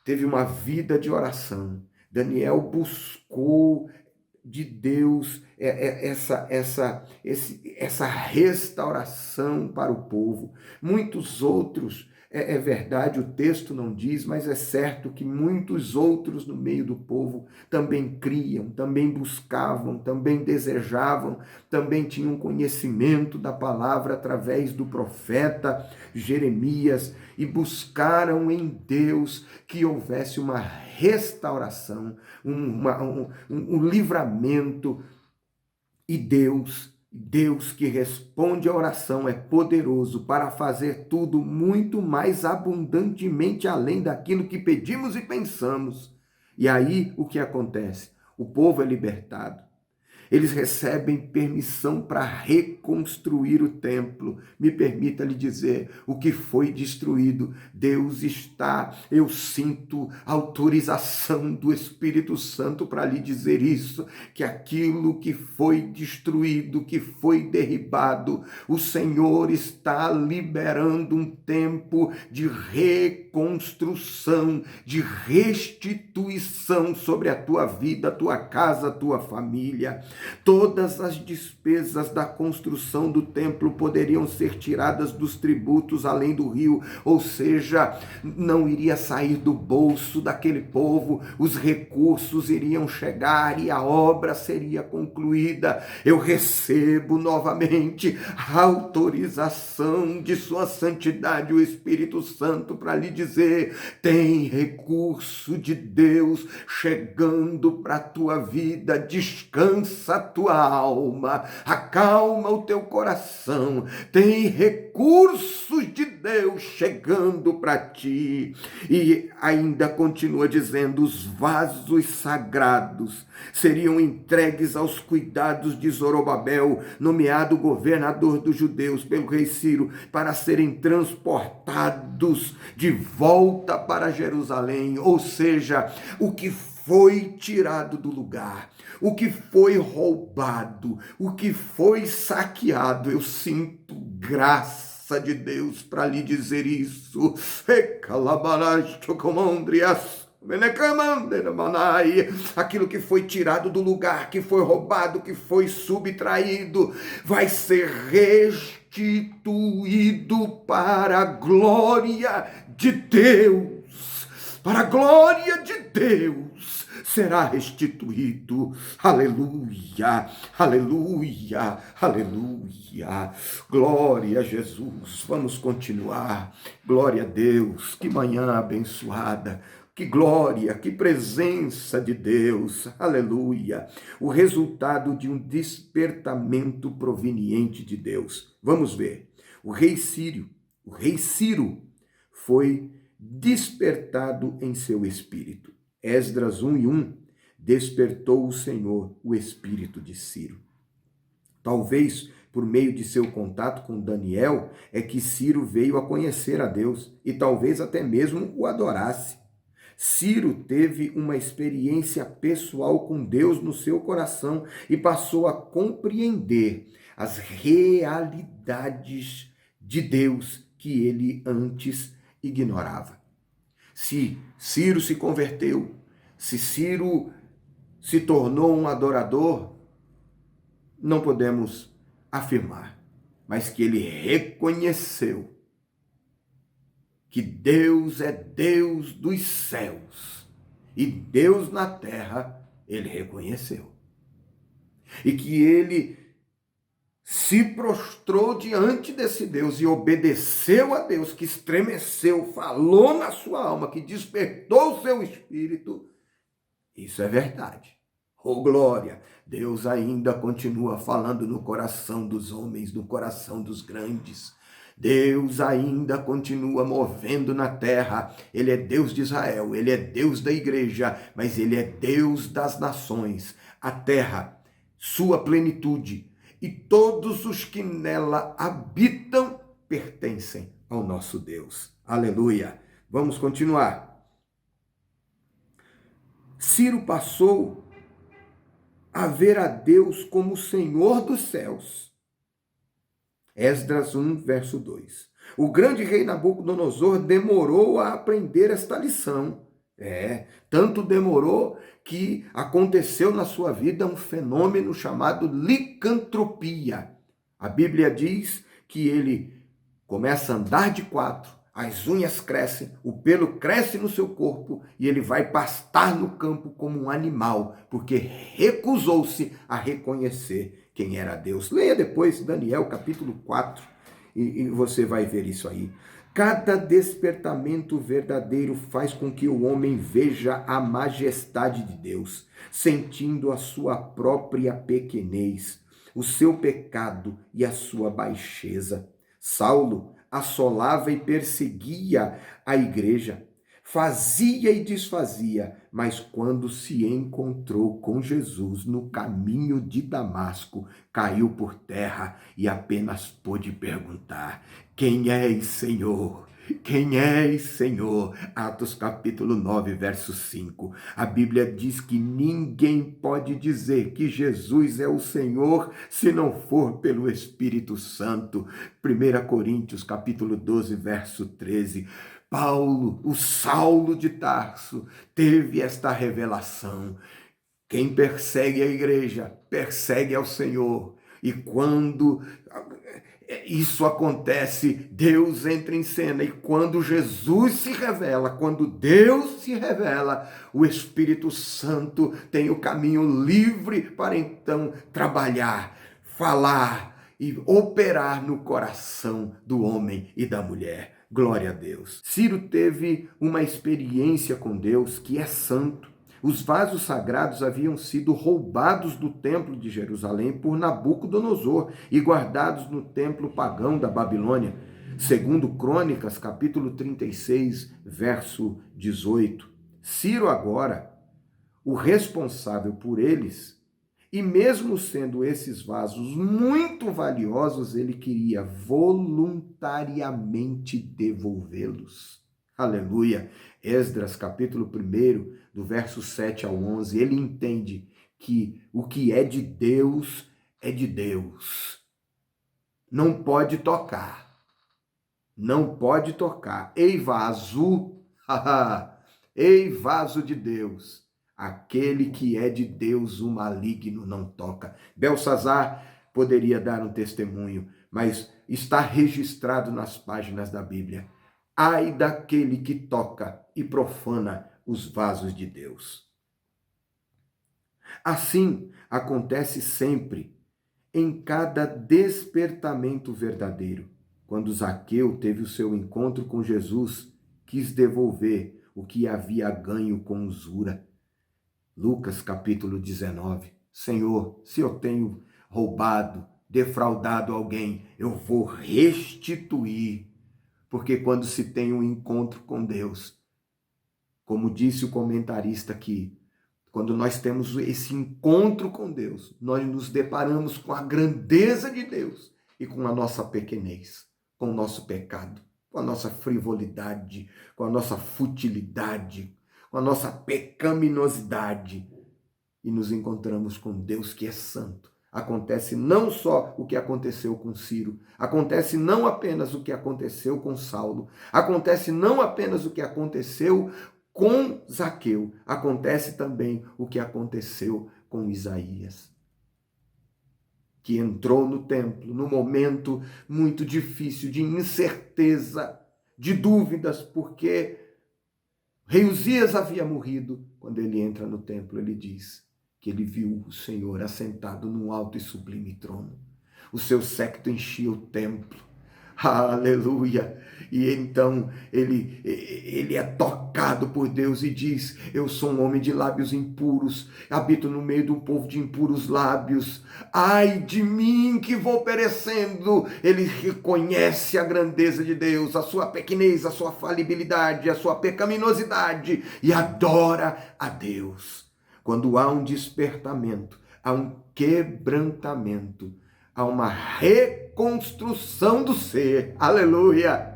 A: teve uma vida de oração. Daniel buscou de Deus essa restauração para o povo. Muitos outros, é verdade, o texto não diz, mas é certo que muitos outros no meio do povo também criam, também buscavam, também desejavam, também tinham conhecimento da palavra através do profeta Jeremias e buscaram em Deus que houvesse uma restauração, um livramento. E Deus que responde à oração, é poderoso para fazer tudo muito mais abundantemente além daquilo que pedimos e pensamos. E aí o que acontece? O povo é libertado. Eles recebem permissão para reconstruir o templo. Me permita lhe dizer, o que foi destruído, eu sinto autorização do Espírito Santo para lhe dizer isso, que aquilo que foi destruído, que foi derribado, o Senhor está liberando um tempo de reconstrução, de restituição sobre a tua vida, a tua casa, a tua família. Todas as despesas da construção do templo poderiam ser tiradas dos tributos além do rio, ou seja, não iria sair do bolso daquele povo, os recursos iriam chegar e a obra seria concluída. Eu recebo novamente a autorização de sua santidade, o Espírito Santo, para lhe dizer, tem recurso de Deus chegando para a tua vida, descansa a tua alma, acalma o teu coração, tem recursos de Deus chegando para ti. E ainda continua dizendo: os vasos sagrados seriam entregues aos cuidados de Zorobabel, nomeado governador dos judeus pelo rei Ciro, para serem transportados de volta para Jerusalém. Ou seja, o que foi tirado do lugar, o que foi roubado, o que foi saqueado, eu sinto graça de Deus para lhe dizer isso. Aquilo que foi tirado do lugar, que foi roubado, que foi subtraído, vai ser restituído para a glória de Deus. Para a glória de Deus será restituído. Aleluia, aleluia, aleluia. Glória a Jesus. Vamos continuar. Glória a Deus. Que manhã abençoada. Que glória, que presença de Deus. Aleluia. O resultado de um despertamento proveniente de Deus. Vamos ver. O rei Ciro foi despertado em seu espírito. Esdras 1:1, despertou o Senhor o espírito de Ciro. Talvez por meio de seu contato com Daniel é que Ciro veio a conhecer a Deus e talvez até mesmo o adorasse. Ciro teve uma experiência pessoal com Deus no seu coração e passou a compreender as realidades de Deus que ele antes ignorava. Se Ciro se converteu, se Ciro se tornou um adorador, não podemos afirmar, mas que ele reconheceu que Deus é Deus dos céus e Deus na terra, ele reconheceu. E que ele se prostrou diante desse Deus e obedeceu a Deus, que estremeceu, falou na sua alma, que despertou o seu espírito. Isso é verdade. Oh, glória! Deus ainda continua falando no coração dos homens, no coração dos grandes. Deus ainda continua movendo na terra. Ele é Deus de Israel, ele é Deus da igreja, mas ele é Deus das nações. A terra, sua plenitude, e todos os que nela habitam pertencem ao nosso Deus. Aleluia! Vamos continuar. Ciro passou a ver a Deus como o Senhor dos céus. Esdras 1, verso 2. O grande rei Nabucodonosor demorou a aprender esta lição. Tanto demorou que aconteceu na sua vida um fenômeno chamado licantropia. A Bíblia diz que ele começa a andar de quatro, as unhas crescem, o pelo cresce no seu corpo e ele vai pastar no campo como um animal, porque recusou-se a reconhecer quem era Deus. Leia depois Daniel capítulo 4 e você vai ver isso aí. Cada despertamento verdadeiro faz com que o homem veja a majestade de Deus, sentindo a sua própria pequenez, o seu pecado e a sua baixeza. Saulo assolava e perseguia a igreja, fazia e desfazia, mas quando se encontrou com Jesus no caminho de Damasco, caiu por terra e apenas pôde perguntar: quem és, Senhor? Quem és, Senhor? Atos capítulo 9, verso 5. A Bíblia diz que ninguém pode dizer que Jesus é o Senhor se não for pelo Espírito Santo. 1 Coríntios capítulo 12, verso 13. Paulo, o Saulo de Tarso, teve esta revelação. Quem persegue a igreja, persegue ao Senhor. E quando isso acontece, Deus entra em cena. E quando Jesus se revela, quando Deus se revela, o Espírito Santo tem o caminho livre para então trabalhar, falar e operar no coração do homem e da mulher. Glória a Deus. Ciro teve uma experiência com Deus que é santo. Os vasos sagrados haviam sido roubados do templo de Jerusalém por Nabucodonosor e guardados no templo pagão da Babilônia. Segundo Crônicas, capítulo 36, verso 18. Ciro agora, o responsável por eles, e mesmo sendo esses vasos muito valiosos, ele queria voluntariamente devolvê-los. Aleluia! Esdras, capítulo 1, do verso 7 ao 11, ele entende que o que é de Deus é de Deus. Não pode tocar. Não pode tocar. Ei, vaso, ei, vaso de Deus. Aquele que é de Deus, o maligno não toca. Belsazar poderia dar um testemunho, mas está registrado nas páginas da Bíblia. Ai daquele que toca e profana os vasos de Deus. Assim acontece sempre, em cada despertamento verdadeiro. Quando Zaqueu teve o seu encontro com Jesus, quis devolver o que havia ganho com usura. Lucas capítulo 19. Senhor, se eu tenho roubado, defraudado alguém, eu vou restituir. Porque quando se tem um encontro com Deus, como disse o comentarista aqui, quando nós temos esse encontro com Deus, nós nos deparamos com a grandeza de Deus e com a nossa pequenez, com o nosso pecado, com a nossa frivolidade, com a nossa futilidade, com a nossa pecaminosidade. E nos encontramos com Deus que é santo. Acontece não só o que aconteceu com Ciro, acontece não apenas o que aconteceu com Saulo, acontece não apenas o que aconteceu com Zaqueu, acontece também o que aconteceu com Isaías, que entrou no templo num momento muito difícil, de incerteza, de dúvidas, porque rei Uzias havia morrido. Quando ele entra no templo, ele diz que ele viu o Senhor assentado num alto e sublime trono. O seu séquito enchia o templo. Aleluia! E então ele é tocado por Deus e diz: eu sou um homem de lábios impuros, habito no meio de um povo de impuros lábios. Ai de mim que vou perecendo! Ele reconhece a grandeza de Deus, a sua pequenez, a sua falibilidade, a sua pecaminosidade e adora a Deus. Quando há um despertamento, há um quebrantamento, há uma reconstrução do ser. Aleluia!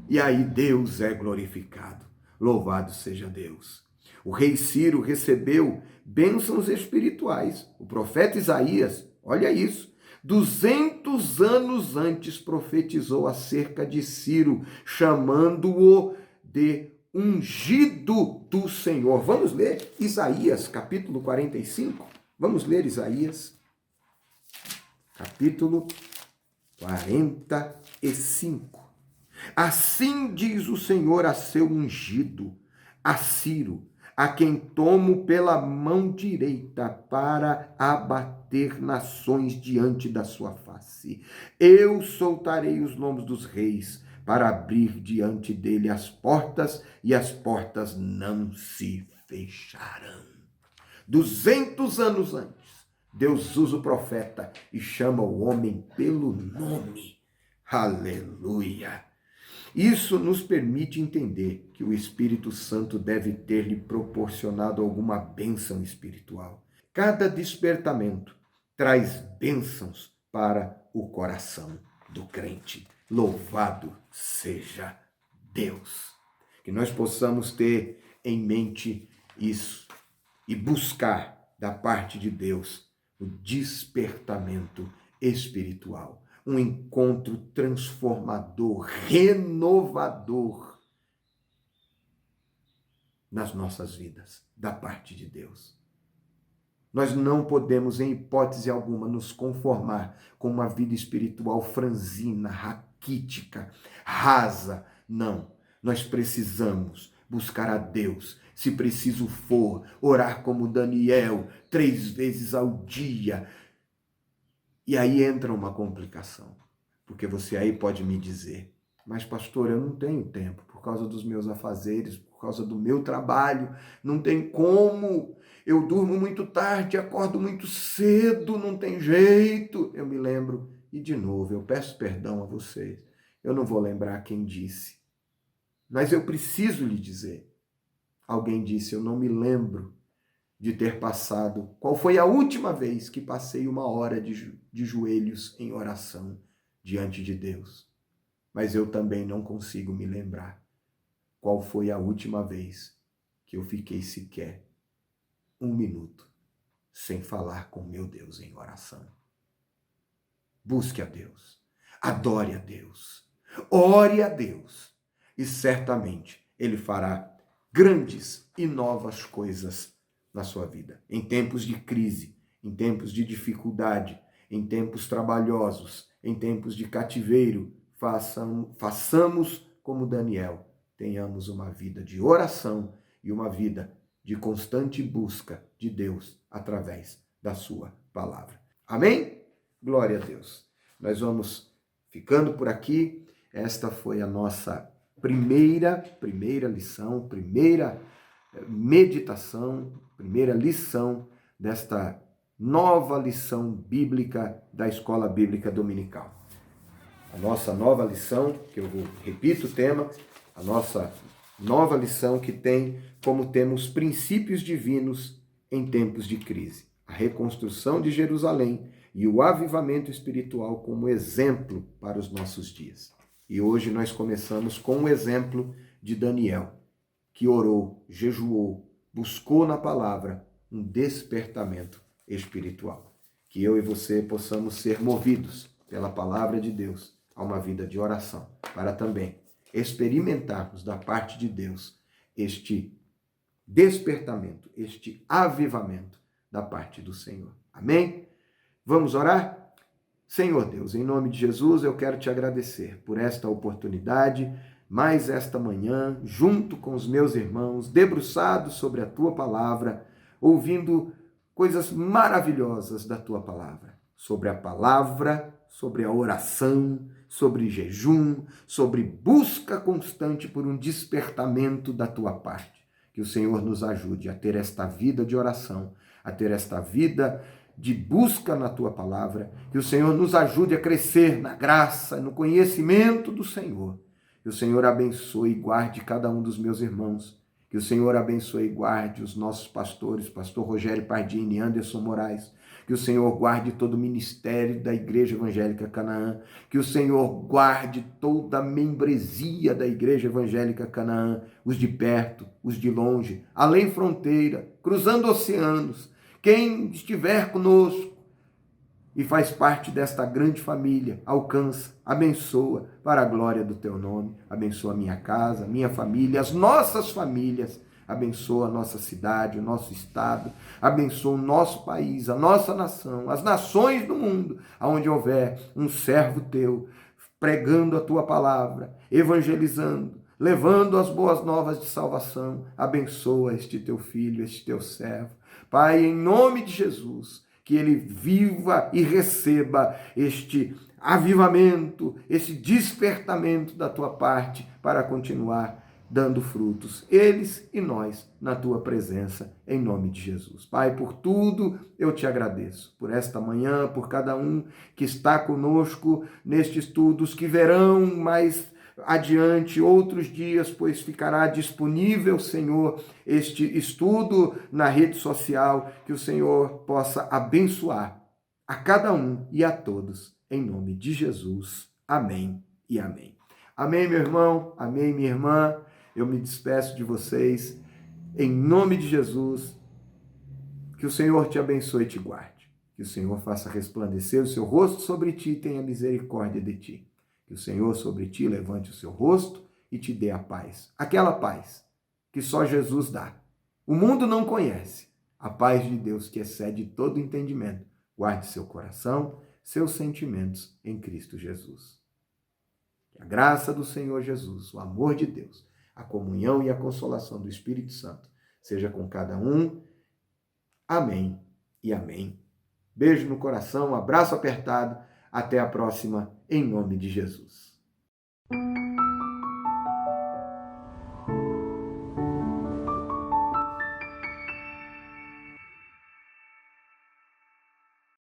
A: E aí Deus é glorificado. Louvado seja Deus. O rei Ciro recebeu bênçãos espirituais. O profeta Isaías, olha isso, 200 anos antes profetizou acerca de Ciro, chamando-o de ungido do Senhor. Vamos ler Isaías, capítulo 45? Vamos ler Isaías, capítulo 45. Assim diz o Senhor a seu ungido, a Ciro, a quem tomo pela mão direita para abater nações diante da sua face. Eu soltarei os nomes dos reis, para abrir diante dele as portas, e as portas não se fecharão. 200 anos antes, Deus usa o profeta e chama o homem pelo nome. Aleluia! Isso nos permite entender que o Espírito Santo deve ter lhe proporcionado alguma bênção espiritual. Cada despertamento traz bênçãos para o coração do crente. Louvado seja Deus! Que nós possamos ter em mente isso e buscar da parte de Deus o despertamento espiritual. Um encontro transformador, renovador nas nossas vidas, da parte de Deus. Nós não podemos, em hipótese alguma, nos conformar com uma vida espiritual franzina, raquítica, rasa. Não. Nós precisamos buscar a Deus. Se preciso for, orar como Daniel, 3 vezes ao dia. E aí entra uma complicação, porque você aí pode me dizer: mas pastor, eu não tenho tempo, por causa dos meus afazeres, por causa do meu trabalho, não tem como, eu durmo muito tarde, acordo muito cedo, não tem jeito. Eu me lembro, e de novo, eu peço perdão a vocês, Eu não vou lembrar quem disse, mas eu preciso lhe dizer. Alguém disse, eu não me lembro de ter passado. Qual foi a última vez que passei uma hora de joelhos em oração diante de Deus? Mas eu também não consigo me lembrar qual foi a última vez que eu fiquei sequer 1 minuto sem falar com meu Deus em oração. Busque a Deus, adore a Deus, ore a Deus e certamente Ele fará grandes e novas coisas na sua vida. Em tempos de crise, em tempos de dificuldade, em tempos trabalhosos, em tempos de cativeiro, façamos como Daniel, tenhamos uma vida de oração e uma vida de constante busca de Deus através da sua palavra. Amém? Glória a Deus. Nós vamos ficando por aqui. Esta foi a nossa primeira lição, primeira meditação, primeira lição desta nova lição bíblica da Escola Bíblica Dominical. A nossa nova lição, que eu repito o tema, a nossa nova lição que tem como tema os princípios divinos em tempos de crise. A reconstrução de Jerusalém e o avivamento espiritual como exemplo para os nossos dias. E hoje nós começamos com o exemplo de Daniel, que orou, jejuou, buscou na palavra um despertamento espiritual. Que eu e você possamos ser movidos pela palavra de Deus a uma vida de oração, para também experimentarmos da parte de Deus este despertamento, este avivamento da parte do Senhor. Amém? Vamos orar? Senhor Deus, em nome de Jesus, eu quero te agradecer por esta oportunidade, mais esta manhã, junto com os meus irmãos, debruçados sobre a tua palavra, ouvindo coisas maravilhosas da tua palavra, sobre a palavra, sobre a oração, sobre jejum, sobre busca constante por um despertamento da tua parte. Que o Senhor nos ajude a ter esta vida de oração, a ter esta vida de busca na tua palavra, que o Senhor nos ajude a crescer na graça, no conhecimento do Senhor. Que o Senhor abençoe e guarde cada um dos meus irmãos. Que o Senhor abençoe e guarde os nossos pastores, pastor Rogério Pardini e Anderson Moraes. Que o Senhor guarde todo o ministério da Igreja Evangélica Canaã. Que o Senhor guarde toda a membresia da Igreja Evangélica Canaã, os de perto, os de longe, além fronteira, cruzando oceanos. Quem estiver conosco e faz parte desta grande família, alcança, abençoa para a glória do teu nome. Abençoa a minha casa, a minha família, as nossas famílias. Abençoa a nossa cidade, o nosso estado. Abençoa o nosso país, a nossa nação, as nações do mundo, aonde houver um servo teu, pregando a tua palavra, evangelizando, levando as boas novas de salvação. Abençoa este teu filho, este teu servo. Pai, em nome de Jesus, que ele viva e receba este avivamento, esse despertamento da tua parte para continuar dando frutos, eles e nós, na tua presença, em nome de Jesus. Pai, por tudo eu te agradeço, por esta manhã, por cada um que está conosco nestes estudos, que verão mais adiante, outros dias, pois ficará disponível, Senhor, este estudo na rede social, que o Senhor possa abençoar a cada um e a todos, em nome de Jesus. Amém e amém. Amém, meu irmão, amém, minha irmã. Eu me despeço de vocês, em nome de Jesus. Que o Senhor te abençoe e te guarde. Que o Senhor faça resplandecer o seu rosto sobre ti e tenha misericórdia de ti. Que o Senhor sobre ti levante o seu rosto e te dê a paz. Aquela paz que só Jesus dá. O mundo não conhece. A paz de Deus que excede todo entendimento. Guarde seu coração, seus sentimentos em Cristo Jesus. Que a graça do Senhor Jesus, o amor de Deus, a comunhão e a consolação do Espírito Santo seja com cada um. Amém e amém. Beijo no coração, um abraço apertado. Até a próxima, em nome de Jesus.